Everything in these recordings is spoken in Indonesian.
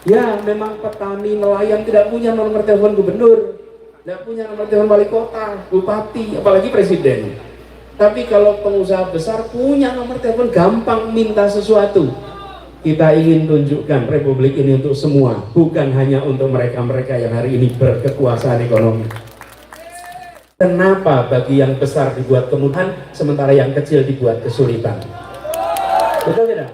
Ya, memang petani nelayan tidak punya nomor telepon gubernur, tidak punya nomor telepon wali kota, bupati, apalagi presiden. Tapi kalau pengusaha besar punya nomor telepon, gampang minta sesuatu. Kita ingin tunjukkan republik ini untuk semua, bukan hanya untuk mereka-mereka yang hari ini berkekuasaan ekonomi. Kenapa bagi yang besar dibuat kemudahan, sementara yang kecil dibuat kesulitan? Betul tidak?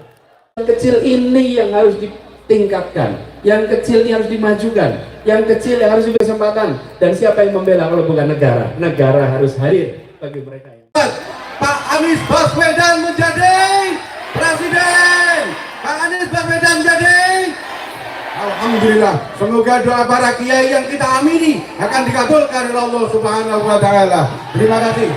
Yang kecil ini yang harus ditingkatkan, yang kecil ini harus dimajukan, yang kecil yang harus diberi kesempatan. Dan siapa yang membela kalau bukan negara? Negara harus hadir bagi mereka yang... Pak Anies Baswedan menjadi presiden. Pak Anies Baswedan menjadi. Alhamdulillah, semoga doa para kiai yang kita amini akan dikabulkan oleh Allah Subhanahu wa taala. Terima kasih.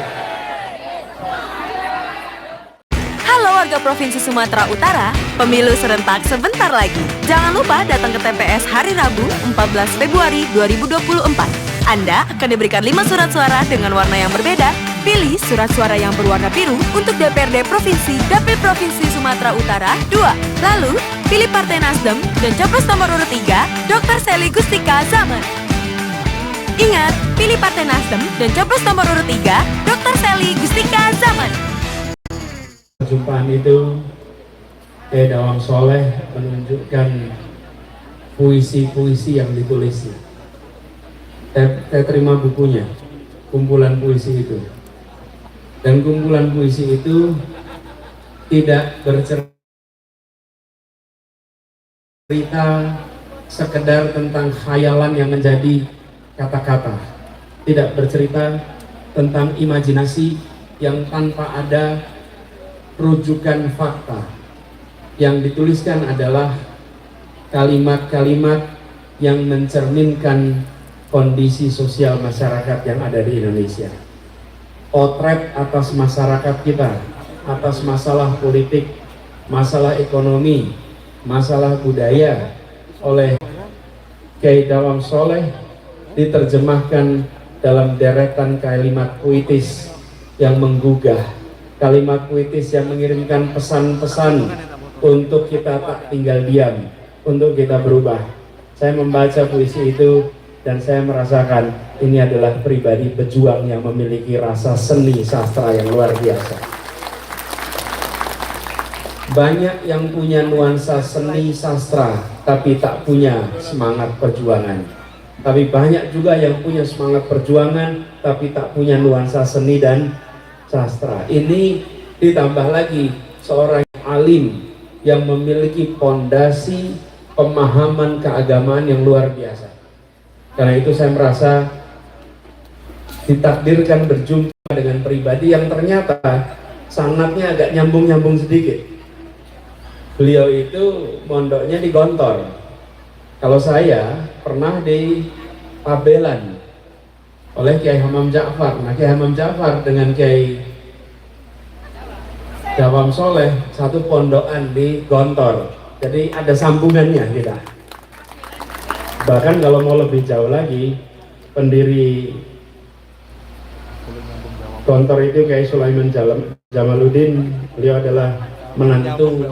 Halo warga Provinsi Sumatera Utara, pemilu serentak sebentar lagi. Jangan lupa datang ke TPS hari Rabu 14 Februari 2024. Anda akan diberikan 5 surat suara dengan warna yang berbeda. Pilih surat suara yang berwarna biru untuk DPRD Provinsi, Dapil Provinsi Sumatera Utara 2. Lalu, pilih Partai Nasdem dan capres nomor urut 3, Dr. Sely Gustika Zaman. Ingat, pilih Partai Nasdem dan capres nomor urut 3, Dr. Sely Gustika Zaman. Perjumpaan itu, Dawang Soleh menunjukkan puisi-puisi yang ditulisnya. Saya terima bukunya, kumpulan puisi itu. Dan kumpulan puisi itu tidak bercerita sekedar tentang khayalan yang menjadi kata-kata, tidak bercerita tentang imajinasi yang tanpa ada rujukan fakta. Yang dituliskan adalah kalimat-kalimat yang mencerminkan kondisi sosial masyarakat yang ada di Indonesia. Potret atas masyarakat kita, atas masalah politik, masalah ekonomi, masalah budaya oleh Kiai Dawang Soleh diterjemahkan dalam deretan kalimat puitis yang menggugah, kalimat puitis yang mengirimkan pesan-pesan untuk kita tak tinggal diam, untuk kita berubah. Saya membaca puisi itu dan saya merasakan ini adalah pribadi pejuang yang memiliki rasa seni sastra yang luar biasa. Banyak yang punya nuansa seni sastra tapi tak punya semangat perjuangan. Tapi banyak juga yang punya semangat perjuangan tapi tak punya nuansa seni dan sastra. Ini ditambah lagi seorang alim yang memiliki pondasi pemahaman keagamaan yang luar biasa. Karena itu saya merasa ditakdirkan berjumpa dengan pribadi yang ternyata sanatnya agak nyambung-nyambung sedikit. Beliau itu mondoknya di Gontor. Kalau saya pernah di Pabelan oleh Kiai Hamam Ja'far. Nah, Kiai Hamam Ja'far dengan Kiai Dawang Soleh satu pondokan di Gontor. Jadi ada sambungannya kita. Bahkan kalau mau lebih jauh lagi, pendiri Gontor itu Kiai Sulaiman Jamaluddin. Beliau adalah menantu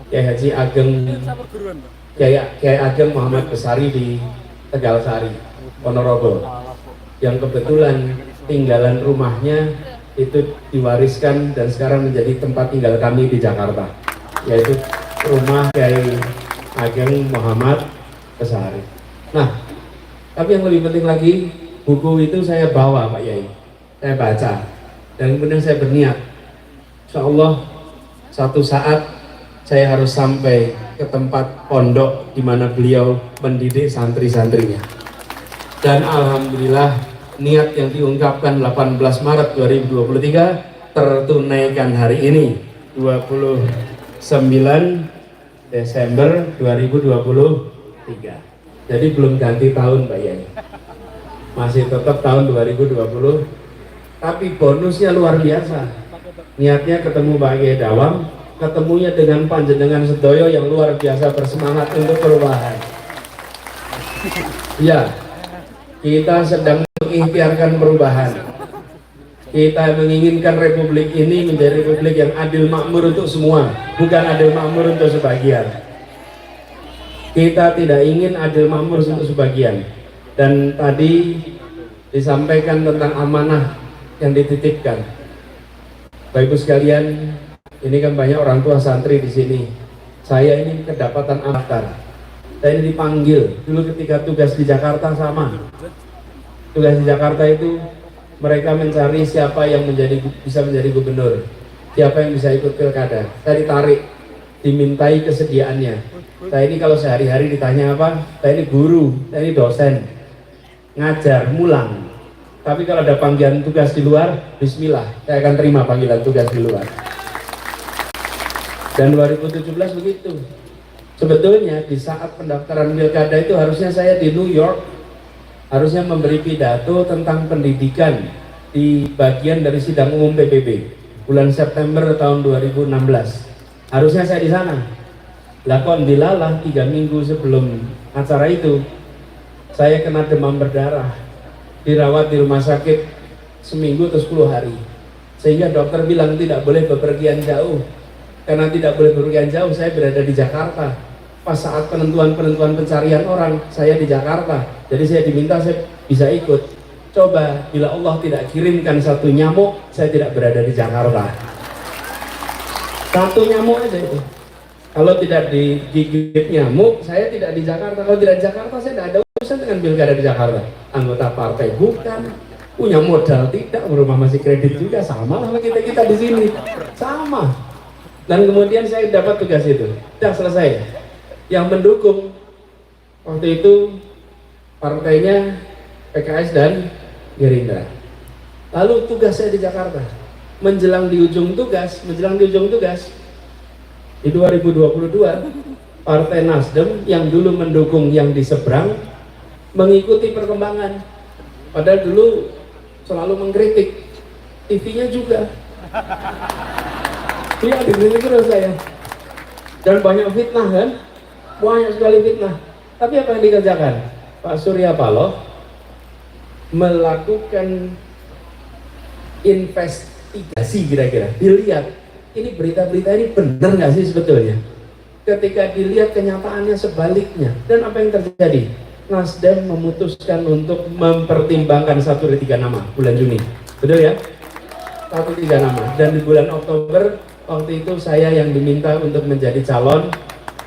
Kiai Haji Ageng Kiai Ageng Muhammad Besari di Tegalsari, Ponorogo, yang kebetulan tinggalan rumahnya itu diwariskan dan sekarang menjadi tempat tinggal kami di Jakarta, yaitu rumah Kiai Ageng Muhammad Besari. Nah, tapi yang lebih penting lagi, buku itu saya bawa Pak Yai, saya baca, dan kemudian saya berniat, insya Allah satu saat saya harus sampai ke tempat pondok di mana beliau mendidik santri-santrinya. Dan alhamdulillah niat yang diungkapkan 18 Maret 2023 tertunaikan hari ini 29 Desember 2023. Jadi belum ganti tahun Pak Yai, masih tetap tahun 2020. Tapi bonusnya luar biasa. Niatnya ketemu Pak Kiai Dawang, ketemunya dengan panjenengan sedoyo yang luar biasa bersemangat untuk perubahan. Ya, kita sedang mengikhtiarkan perubahan. Kita menginginkan republik ini menjadi republik yang adil makmur untuk semua, bukan adil makmur untuk sebagian. Kita tidak ingin adil makmur untuk sebagian. Dan tadi disampaikan tentang amanah yang dititipkan. Bapak Ibu sekalian, ini kan banyak orang tua santri di sini. Saya ini kedapatan amatar. Saya ini dipanggil dulu ketika tugas di Jakarta sama. Tugas di Jakarta itu mereka mencari siapa yang bisa menjadi gubernur, siapa yang bisa ikut pilkada. Saya ditarik, dimintai kesediaannya. Saya ini kalau sehari-hari ditanya apa, saya ini guru, saya ini dosen, ngajar, mulang. Tapi kalau ada panggilan tugas di luar, bismillah, saya akan terima panggilan tugas di luar. Dan 2017 begitu. Sebetulnya di saat pendaftaran pilkada itu harusnya saya di New York, harusnya memberi pidato tentang pendidikan di bagian dari sidang umum PBB bulan September tahun 2016. Harusnya saya di sana. Lah kok dilalah 3 minggu sebelum acara itu saya kena demam berdarah, dirawat di rumah sakit seminggu atau 10 hari, sehingga dokter bilang tidak boleh bepergian jauh. Karena tidak boleh bepergian jauh, saya berada di Jakarta. Pas saat penentuan pencarian orang, saya di Jakarta. Jadi saya diminta saya bisa ikut. Coba bila Allah tidak kirimkan satu nyamuk, saya tidak berada di Jakarta. Satu nyamuk aja itu. Kalau tidak digigit nyamuk, saya tidak di Jakarta. Kalau tidak di Jakarta, saya tidak ada urusan dengan pilkada di Jakarta. Anggota partai bukan, punya modal tidak, rumah masih kredit juga, sama lah kita di sini, sama. Dan kemudian saya dapat tugas itu, sudah selesai. Yang mendukung waktu itu partainya PKS dan Gerindra. Lalu tugas saya di Jakarta, menjelang di ujung tugas di 2022, Partai Nasdem yang dulu mendukung yang di seberang mengikuti perkembangan. Padahal dulu selalu mengkritik, TV-nya juga. Iya, dikritik terus saya. Dan banyak fitnah kan? Banyak sekali fitnah. Tapi apa yang dikerjakan? Pak Surya Paloh melakukan investigasi kira-kira. Dilihat, ini berita-berita ini benar nggak sih sebetulnya? Ketika dilihat kenyataannya sebaliknya. Dan apa yang terjadi? Nasdem memutuskan untuk mempertimbangkan 1 dari 3 nama bulan Juni. Betul ya? 1 3 nama. Dan di bulan Oktober waktu itu saya yang diminta untuk menjadi calon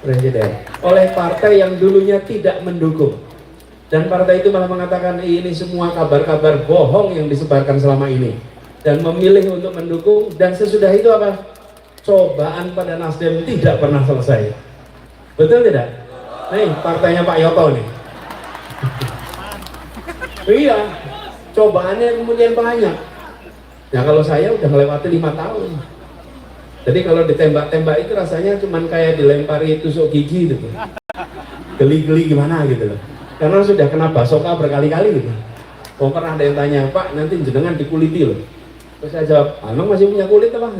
presiden oleh partai yang dulunya tidak mendukung. Dan partai itu malah mengatakan ini semua kabar-kabar bohong yang disebarkan selama ini, dan memilih untuk mendukung. Dan sesudah itu apa? Cobaan pada Nasdem tidak pernah selesai. Betul tidak? Nih partainya Pak Yoto nih. Iya, cobaannya kemudian banyak. Ya kalau saya udah melewati 5 tahun. Jadi kalau ditembak-tembak itu rasanya cuman kayak dilempari tusuk gigi gitu. Geli-geli gimana gitu loh. Karena sudah kena basoka berkali-kali gitu. Oh pernah ada yang tanya, Pak nanti jenengan dikuliti loh. Terus saya jawab, emang masih punya kulit apa?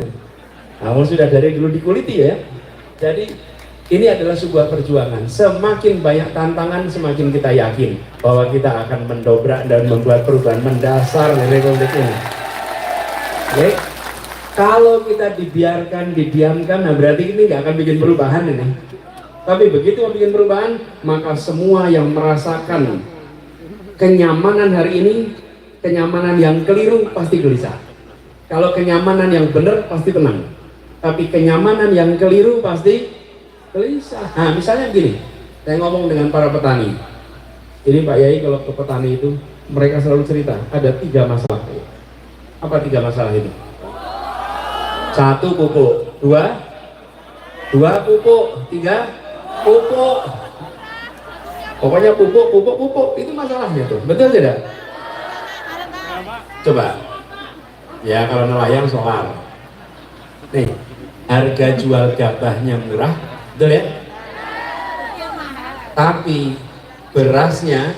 Namun sudah dari dulu dikuliti ya. Jadi ini adalah sebuah perjuangan. Semakin banyak tantangan, semakin kita yakin bahwa kita akan mendobrak dan membuat perubahan mendasar di Republik ini. Oke? Kalau kita didiamkan, nah berarti ini nggak akan bikin perubahan ini. Tapi begitu mau bikin perubahan, maka semua yang merasakan kenyamanan hari ini, kenyamanan yang keliru pasti gelisah. Kalau kenyamanan yang benar pasti tenang. Tapi kenyamanan yang keliru pasti gelisah. Nah misalnya gini, saya ngomong dengan para petani. Ini Pak Yai kalau ke petani itu, mereka selalu cerita, ada 3 masalah. Apa 3 masalah itu? 1 pupuk, 2 pupuk, 3 pupuk. Pokoknya pupuk, itu masalahnya tuh, betul tidak? Coba, ya kalau nelayan soal. Nih, harga jual gabahnya murah, betul ya? Tapi berasnya,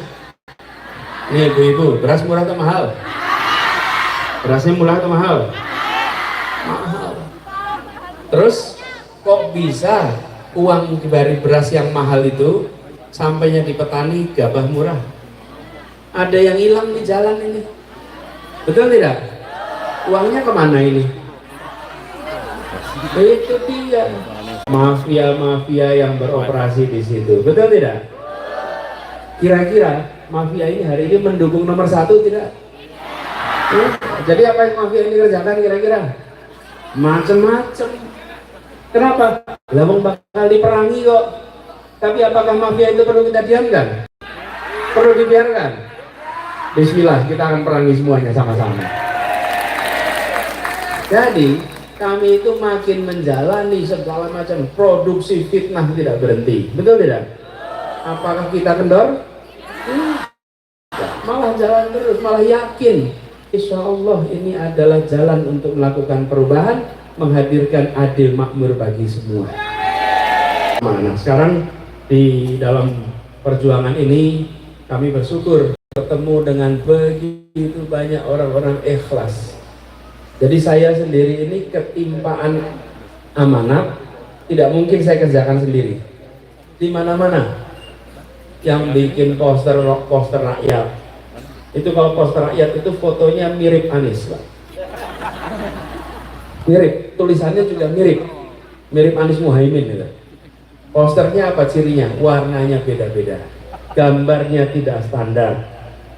nih ibu-ibu, beras murah atau mahal? Berasnya murah atau mahal? Mahal. Terus kok bisa uang dari beras yang mahal itu sampainya di petani gabah murah? Ada yang hilang di jalan ini, betul tidak? Uangnya kemana ini? Itu dia. mafia-mafia yang beroperasi di situ, betul tidak? Kira-kira mafia ini hari ini mendukung nomor satu tidak? Jadi apa yang mafia ini kerjakan kira-kira? Macem-macem. Kenapa? Lambung bakal diperangi kok. Tapi apakah mafia itu perlu kita diamkan? Perlu dibiarkan? Bismillah, kita akan perangi semuanya sama-sama. Jadi kami itu makin menjalani segala macam produksi fitnah tidak berhenti, betul tidak? Apakah kita kendor? Malah jalan terus, malah yakin insya Allah ini adalah jalan untuk melakukan perubahan, menghadirkan adil makmur bagi semua. Nah, sekarang di dalam perjuangan ini kami bersyukur bertemu dengan begitu banyak orang-orang ikhlas. Jadi saya sendiri ini ketimpaan amanat tidak mungkin saya kerjakan sendiri. Di mana-mana yang bikin poster rakyat itu, kalau poster rakyat itu fotonya mirip Anies, Pak. Mirip, tulisannya juga mirip Anies Muhaimin gitu. Posternya apa cirinya? Warnanya beda-beda, gambarnya tidak standar,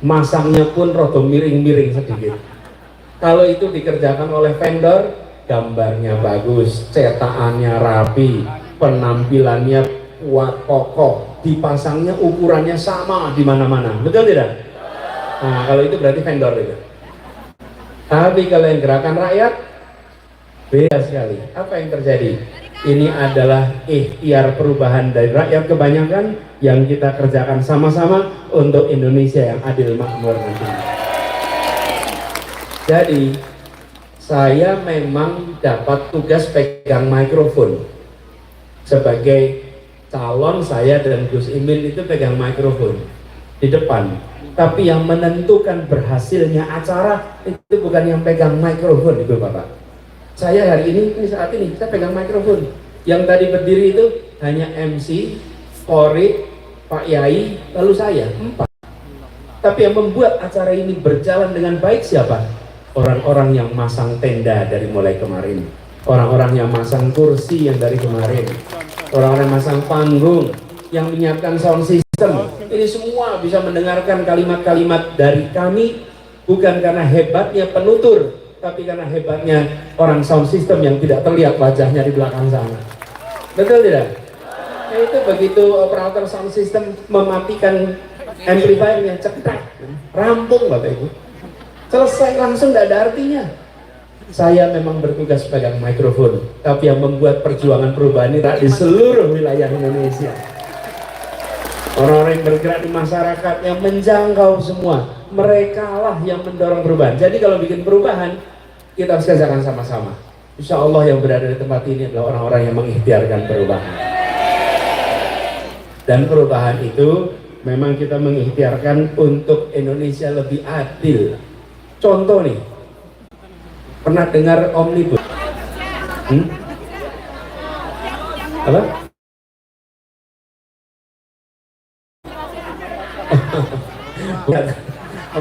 masangnya pun rada miring-miring sedikit. Kalau itu dikerjakan oleh vendor, gambarnya bagus, cetakannya rapi, penampilannya kuat kokoh, dipasangnya ukurannya sama di mana-mana, betul tidak? Nah, kalau itu berarti vendor itu. Tapi kalau yang gerakan rakyat beda sekali. Apa yang terjadi? Ini adalah ikhtiar perubahan dari rakyat kebanyakan yang kita kerjakan sama-sama untuk Indonesia yang adil makmur nanti. Jadi saya memang dapat tugas pegang mikrofon sebagai calon. Saya dan Gus Imin itu pegang mikrofon di depan, tapi yang menentukan berhasilnya acara itu bukan yang pegang mikrofon, Ibu Bapak. Saya hari ini saat ini saya pegang mikrofon. Yang tadi berdiri itu hanya MC, Kori, Pak Yai, lalu saya 4. Tapi yang membuat acara ini berjalan dengan baik siapa? Orang-orang yang masang tenda dari mulai kemarin, orang-orang yang masang kursi yang dari kemarin, orang-orang yang masang panggung, yang menyiapkan sound system. Ini semua bisa mendengarkan kalimat-kalimat dari kami, bukan karena hebatnya penutur, tapi karena hebatnya orang sound system yang tidak terlihat wajahnya di belakang sana. Betul tidak? Nah, itu begitu operator sound system mematikan amplifiernya, cepat, rampung Bapak Ibu. Selesai langsung, tidak ada artinya. Saya memang bertugas pegang mikrofon, tapi yang membuat perjuangan perubahan ini tak di seluruh wilayah Indonesia. Orang-orang yang bergerak di masyarakat yang menjangkau semua, mereka lah yang mendorong perubahan. Jadi kalau bikin perubahan, kita harus kerjakan sama-sama. Insya Allah yang berada di tempat ini adalah orang-orang yang mengikhtiarkan perubahan. Dan perubahan itu memang kita mengikhtiarkan untuk Indonesia lebih adil. Contoh nih, pernah dengar omnibus? Apa?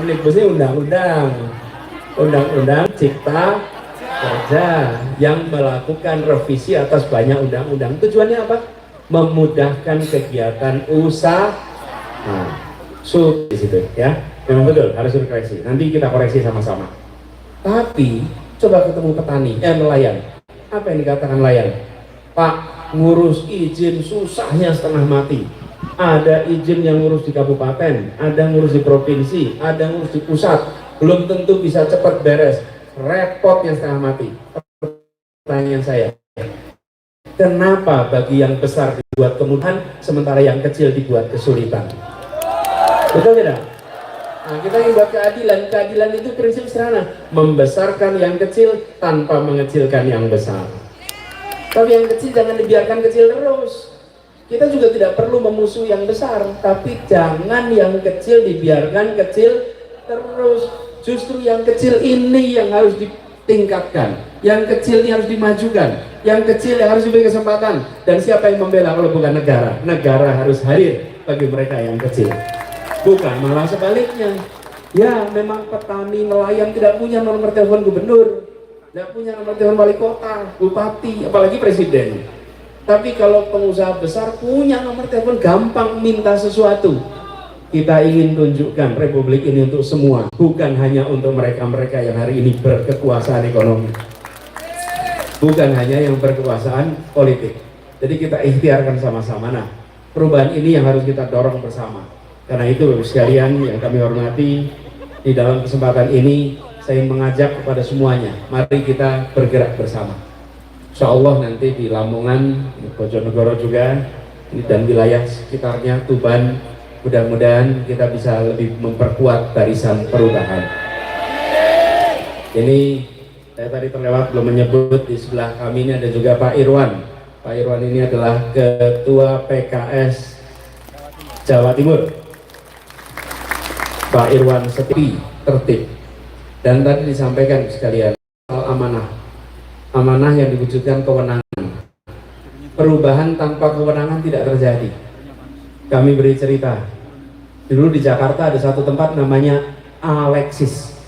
Omnibusnya undang-undang cipta kerja yang melakukan revisi atas banyak undang-undang. Tujuannya apa? Memudahkan kegiatan usaha. Nah, di situ ya. Memang betul harus dikoreksi. Nanti kita koreksi sama-sama. Tapi coba ketemu petani, nelayan. Apa yang dikatakan nelayan? Pak, ngurus izin susahnya setengah mati. Ada izin yang ngurus di kabupaten, ada ngurus di provinsi, ada ngurus di pusat. Belum tentu bisa cepat beres. Repot yang setengah mati. Pertanyaan saya, kenapa bagi yang besar dibuat kemudahan, sementara yang kecil dibuat kesulitan? Betul tidak? Nah, kita ingin buat keadilan. Keadilan itu prinsip sederhana, membesarkan yang kecil tanpa mengecilkan yang besar. Tapi yang kecil jangan dibiarkan kecil terus. Kita juga tidak perlu memusuhi yang besar, tapi jangan yang kecil dibiarkan kecil terus. Justru yang kecil ini yang harus ditingkatkan, yang kecil ini harus dimajukan, yang kecil yang harus diberi kesempatan. Dan siapa yang membela kalau bukan negara? Negara harus hadir bagi mereka yang kecil. Bukan malah sebaliknya. Ya memang petani nelayan tidak punya nomor telepon gubernur, tidak punya nomor telepon wali kota, bupati, apalagi presiden. Tapi kalau pengusaha besar punya nomor telepon, gampang minta sesuatu. Kita ingin tunjukkan Republik ini untuk semua, bukan hanya untuk mereka-mereka yang hari ini berkekuasaan ekonomi, bukan hanya yang berkekuasaan politik. Jadi kita ikhtiarkan sama-sama. Nah, perubahan ini yang harus kita dorong bersama. Karena itu Bapak sekalian yang kami hormati, di dalam kesempatan ini saya mengajak kepada semuanya, mari kita bergerak bersama. Insya Allah nanti di Lamongan, Bojonegoro juga, dan wilayah sekitarnya, Tuban, mudah-mudahan kita bisa lebih memperkuat barisan perubahan. Ini saya tadi terlewat belum menyebut, di sebelah kami ini ada juga Pak Irwan. Pak Irwan ini adalah Ketua PKS Jawa Timur. Pak Irwan sepi, tertib. Dan tadi disampaikan sekalian soal amanah. Amanah yang diwujudkan kewenangan. Perubahan tanpa kewenangan tidak terjadi. Kami beri cerita. Dulu di Jakarta ada satu tempat namanya Alexis.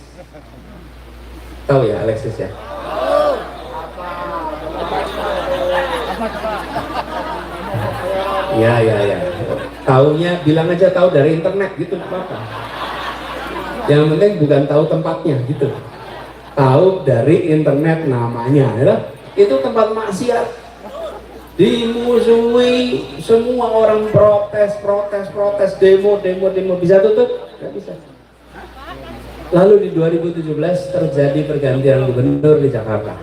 Tahu ya Alexis ya? Ya. Taunya bilang aja tahu dari internet gitu, nggak apa-apa. Yang penting bukan tahu tempatnya gitu. Tahu dari internet namanya, ya? Itu tempat maksiat. Dimusuhi, semua orang protes, demo, bisa tutup? Nggak bisa. Lalu di 2017 terjadi pergantian gubernur di Jakarta.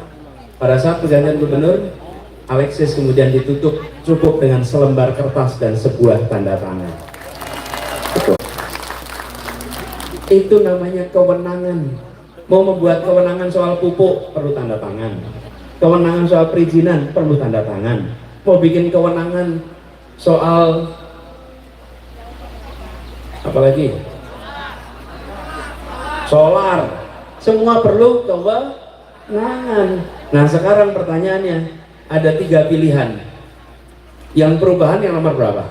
Pada saat pergantian gubernur, Alexis kemudian ditutup cukup dengan selembar kertas dan sebuah tanda tangan. Betul. Itu namanya kewenangan. Mau membuat kewenangan soal pupuk perlu tanda tangan. Kewenangan soal perizinan perlu tanda tangan. Mau bikin kewenangan soal apa lagi? Solar, semua perlu kewenangan. Nah sekarang pertanyaannya, ada 3 pilihan. Yang perubahan yang nomor berapa?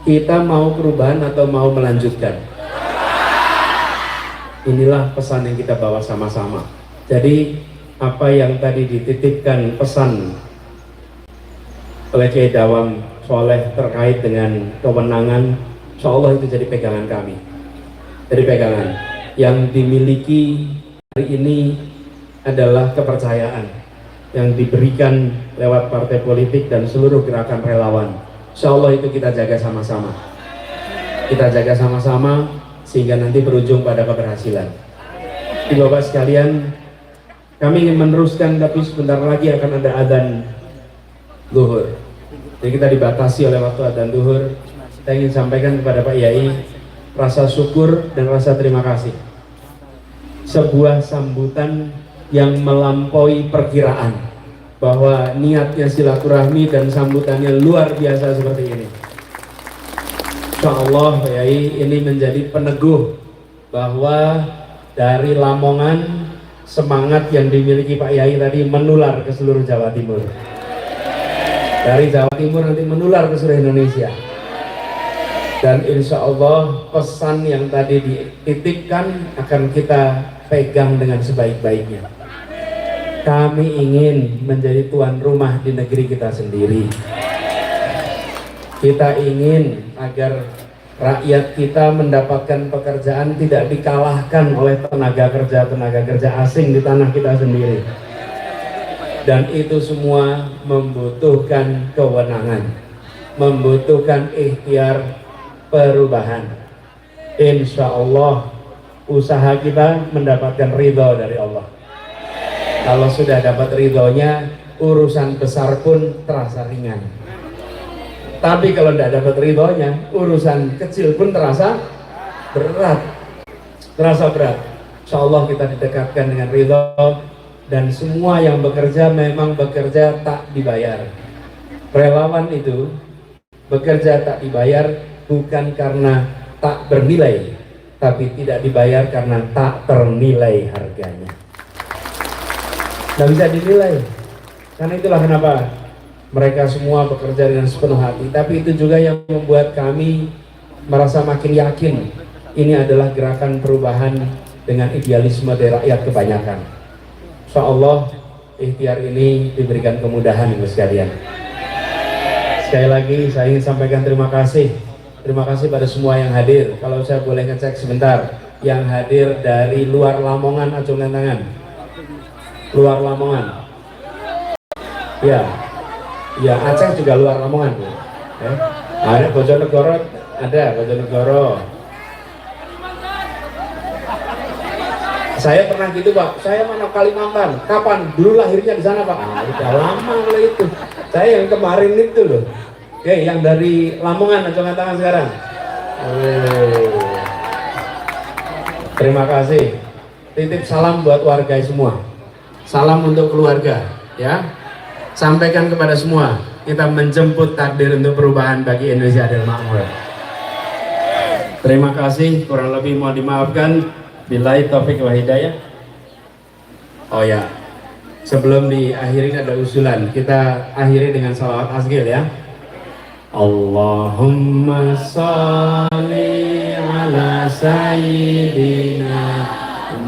Kita mau perubahan atau mau melanjutkan? Inilah pesan yang kita bawa sama-sama. Jadi apa yang tadi dititipkan pesan oleh Kiai Dawam Soleh terkait dengan kewenangan, insya Allah itu jadi pegangan kami. Jadi pegangan yang dimiliki hari ini adalah kepercayaan yang diberikan lewat partai politik dan seluruh gerakan relawan. Insya Allah itu kita jaga sama-sama. Kita jaga sama-sama sehingga nanti berujung pada keberhasilan. Di Bapak sekalian, kami ingin meneruskan, tapi sebentar lagi akan ada adzan zuhur. Jadi kita dibatasi oleh waktu adzan zuhur. Saya ingin sampaikan kepada Pak Yai rasa syukur dan rasa terima kasih. Sebuah sambutan yang melampaui perkiraan, bahwa niatnya silaturahmi dan sambutannya luar biasa seperti ini. Insya Allah Pak Yai ini menjadi peneguh bahwa dari Lamongan semangat yang dimiliki Pak Yai tadi menular ke seluruh Jawa Timur. Dari Jawa Timur nanti menular ke seluruh Indonesia. Dan insya Allah pesan yang tadi dititipkan akan kita pegang dengan sebaik-baiknya. Kami ingin menjadi tuan rumah di negeri kita sendiri. Kita ingin agar rakyat kita mendapatkan pekerjaan tidak dikalahkan oleh tenaga kerja asing di tanah kita sendiri. Dan itu semua membutuhkan kewenangan, membutuhkan ikhtiar perubahan. Insya Allah usaha kita mendapatkan ridho dari Allah. Kalau sudah dapat ridhonya, urusan besar pun terasa ringan. Tapi kalau tidak dapat ridhonya, urusan kecil pun terasa berat. Insya Allah kita didekatkan dengan ridho, dan semua yang bekerja memang bekerja tak dibayar. Relawan itu bekerja tak dibayar bukan karena tak bernilai, tapi tidak dibayar karena tak ternilai harganya. Nggak bisa dinilai. Karena itulah kenapa mereka semua bekerja dengan sepenuh hati. Tapi itu juga yang membuat kami merasa makin yakin ini adalah gerakan perubahan dengan idealisme dari rakyat kebanyakan. Insya Allah ikhtiar ini diberikan kemudahan Ibu sekalian. Sekali lagi saya ingin sampaikan terima kasih. Terima kasih pada semua yang hadir. Kalau saya boleh ngecek sebentar, yang hadir dari luar Lamongan, acungkan tangan. Luar Lamongan. Ya, ya Aceh juga luar Lamongan. Ya. Ada Bojonegoro, ada Bojonegoro. Saya pernah gitu Pak, saya mana Kalimantan. Kapan? Dulu lahirnya di sana Pak. Ah, udah lama kalau itu. Saya yang kemarin itu loh. Oke, yang dari Lamongan, acungkan tangan sekarang. Terima kasih. Titip salam buat warga semua. Salam untuk keluarga, ya. Sampaikan kepada semua. Kita menjemput takdir untuk perubahan bagi Indonesia dan makmur. Terima kasih. Kurang lebih mohon dimaafkan. Billahi taufik wa hidayah. Oh ya, sebelum diakhiri ada usulan. Kita akhiri dengan salawat asgil ya. Allahumma sholli ala sayyidina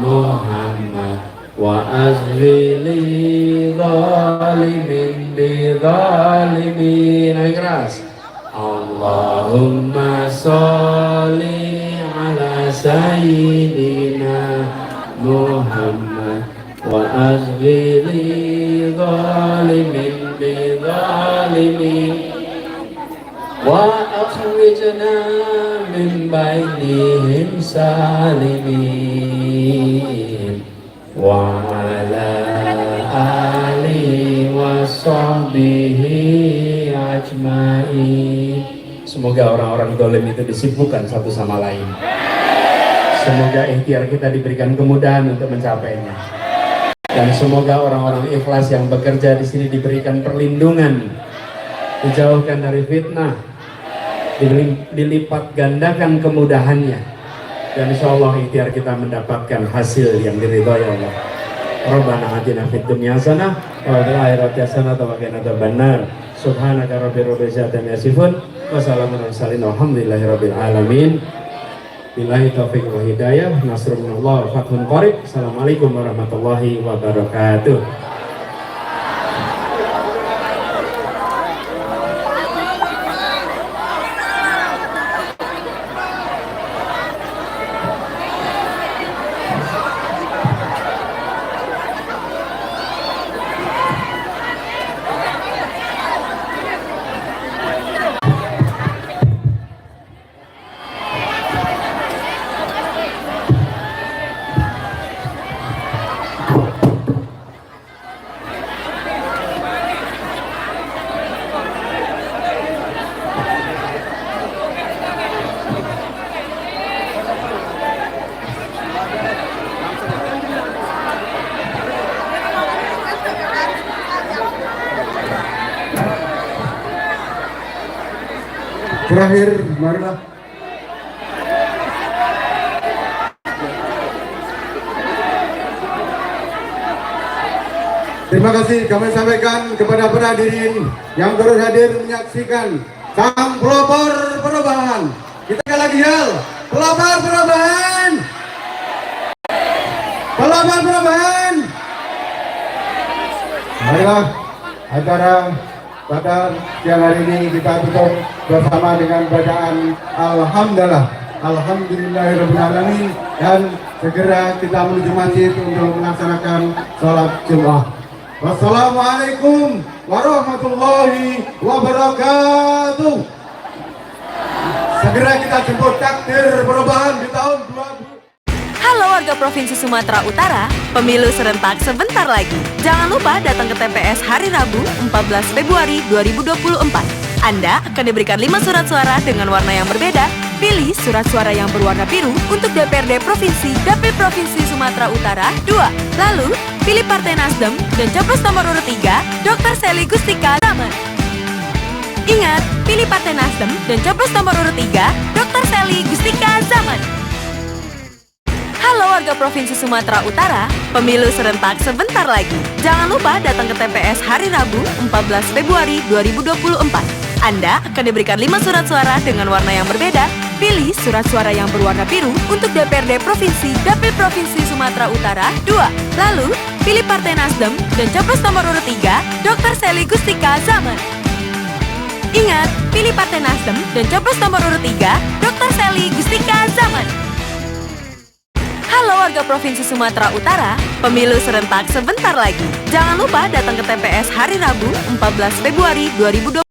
Muhammad wa azlili zalimin bi zalimin. Keras. Allahumma sholli ala sayyidina Muhammad wa azlili zalimin bi zalimin wa akhrijna min bainihim salimin wa ala alihi wa sahbihi ajmain. Semoga orang-orang dolim itu disibukkan satu sama lain. Semoga ikhtiar kita diberikan kemudahan untuk mencapainya. Dan semoga orang-orang ikhlas yang bekerja di sini diberikan perlindungan, dijauhkan dari fitnah, dilipat gandakan kemudahannya. Dan insya Allah ikhtiar kita mendapatkan hasil yang diridhai Allah. Rabbana atina fid dunya hasanah wa fil akhirati hasanah wa qina adzabannar. Subhanaka rabbil izzati amma yasifun wa salamun alal mursalin walhamdulillahi rabbil alamin. Billahi taufiq wa hidayah. Nasrun minallah wa fathun qarib. Assalamualaikum warahmatullahi wabarakatuh. Terakhir, marilah. Terima kasih kami sampaikan kepada para hadirin yang baru hadir menyaksikan sang pelopor perubahan. Kita sekali lagi hal, pelopor perubahan. Pelopor perubahan. Marilah acara pada siang hari ini kita tutup bersama dengan bacaan Alhamdulillah, Alhamdulillahirrahmanirrahim, dan segera kita menuju masjid untuk melaksanakan sholat Jumat. Wassalamualaikum warahmatullahi wabarakatuh. Segera kita jemput takdir perubahan di tahun 2000. Halo warga Provinsi Sumatera Utara, pemilu serentak sebentar lagi. Jangan lupa datang ke TPS hari Rabu 14 Februari 2024. Anda akan diberikan 5 surat suara dengan warna yang berbeda. Pilih surat suara yang berwarna biru untuk DPRD Provinsi Dapil Provinsi Sumatera Utara 2. Lalu, pilih Partai Nasdem dan capres nomor urut 3, Dr. Sely Gustika Zaman. Ingat, pilih Partai Nasdem dan capres nomor urut 3, Dr. Sely Gustika Zaman. Halo warga Provinsi Sumatera Utara, pemilu serentak sebentar lagi. Jangan lupa datang ke TPS hari Rabu 14 Februari 2024. Anda akan diberikan 5 surat suara dengan warna yang berbeda. Pilih surat suara yang berwarna biru untuk DPRD Provinsi Dapil Provinsi Sumatera Utara 2. Lalu, pilih Partai Nasdem dan capres nomor urut 3, Dr. Sely Gustika Zaman. Ingat, pilih Partai Nasdem dan capres nomor urut 3, Dr. Sely Gustika Zaman. Halo warga Provinsi Sumatera Utara, pemilu serentak sebentar lagi. Jangan lupa datang ke TPS hari Rabu 14 Februari 2020.